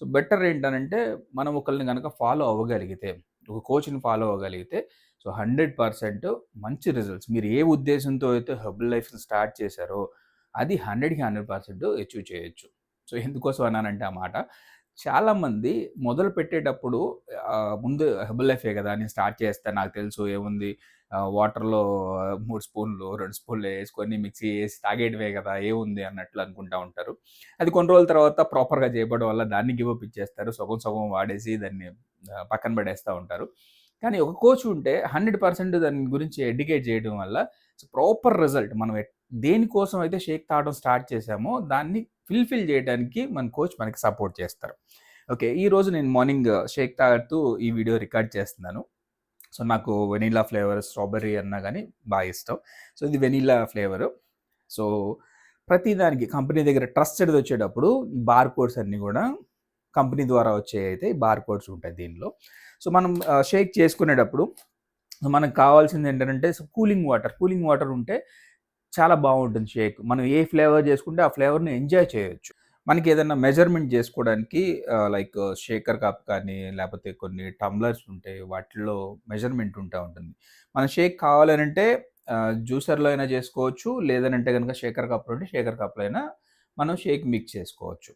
So, better ఏంటనంటే మనం ఒకళ్ళని గనక ఫాలో అవ్వగలిగితే, ఒక కోచ్‌ని ఫాలో అవ్వగలిగితే సో, 100% మంచి రిజల్ట్స్ మీరు ఏ ఉద్దేశంతో అయితే హెర్బల్ లైఫ్‌ని స్టార్ట్ చేశారో, అది 100కి 100% అచీవ్ చేయొచ్చు. సో, ఎందుకోసం అన్నానంటే ఆ మాట, చాలామంది మొదలుపెట్టేటప్పుడు ముందు హెర్బల్ లైఫే గదా! నేను స్టార్ట్ చేస్తా నాకు తెలుసు ఏముంది వాటర్‌లో 3 స్పూన్లు, 2 స్పూన్లు యేసుకొని మిక్సీ చేసి తాగేయడమే గదా! ఏముంది అన్నట్లు అనుకుంటా ఉంటారు. అది కొన్ని రోజుల తర్వాత ప్రాపర్‌గా చేయకపోవడం వల్ల దాన్ని గివ్ అప్ ఇచ్చేస్తారు. సగం సగం వాడేసి దాన్ని పక్కన పడేస్తా ఉంటారు. కానీ ఒక కోచ్ ఉంటే 100% దాని గురించి ఎడ్యుకేట్ చేయడం వల్ల ప్రాపర్ రిజల్ట్ మనం దేనికోసం అయితే షేక్ తాగడం స్టార్ట్ చేశామో దాన్ని ఫుల్‌ఫిల్ చేయడానికి మన కోచ్ మనకి సపోర్ట్ చేస్తారు. ఓకే. ఈరోజు నేను మార్నింగ్ షేక్ తాగుతూ ఈ వీడియో రికార్డ్ చేస్తున్నాను. సో, నాకు వెనిల్లా ఫ్లేవర్, స్ట్రాబెర్రీ అన్నా గాని ఇష్టం. సో, ఇది వెనిల్లా ఫ్లేవరు. సో, ప్రతి దానికి కంపెనీ దగ్గర ట్రస్టెడ్‌దొచ్చేటప్పుడు బార్ కోడ్స్ అన్నీ గూడా కంపెనీ ద్వారా వచ్చేయైతే బార్ కోడ్స్ ఉంటాయి దీనిలో. సో, మనం షేక్ చేసుకునేటప్పుడు మనకు కావాల్సిందేంటంటే కూలింగ్ వాటర్ ఉంటే చాలా బావుంటుంది షేక్. మనం ఏ ఫ్లేవర్ చేసుకుంటే ఆ ఫ్లేవర్‌ని ఎంజాయ్ చేయొచ్చు. మనకేదన్నా మెజర్‌మెంట్ జేసుకోవడానికి లైక్ షేకర్ కప్ కానీ, లేపోతే కొన్ని టంబ్లర్స్ ఉంటాయి. వాటిల్లో మెజర్‌మెంట్ ఉంటుంది. మన షేక్ కావాలనంటే జ్యూసర్‌లో అయినా చేసుకోవచ్చు. లేదనంటే గనక షేకర్ కప్‌లో ఉంటే షేకర్ కప్‌లో అయినా మనం షేక్ మిక్స్ చేసుకోవచ్చు.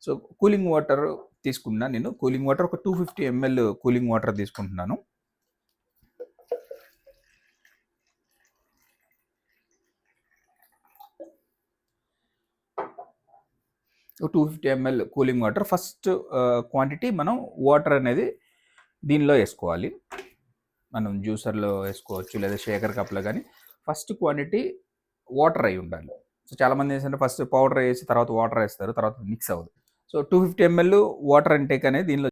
సో, కూలింగ్ వాటర్ తీసుకున్నా నేను. కూలింగ్ వాటర్ ఒక 250 ఎంఎల్ కూలింగ్ వాటర్ తీసుకుంటున్నాను. 250 ML cooling water first quantity మనం వాటర్ అనేది దీనిలో ఏసుకోవాలి. మనం జ్యూసర్‌లో ఏసుకోవచ్చు లేదా షేకర్ కప్‌లో గానీ ఫస్ట్ క్వాంటిటీ వాటర్ అయ్యుండాలి. సో, చాలామంది ఏంటంటే ఫస్ట్ పౌడర్ ఏసి తర్వాత వాటర్ ఏస్తారు. తర్వాత మిక్స్ అవ్వదు. సో, 250 ఎంఎల్ వాటర్ ఇంటేక్ అనేది దీనిలో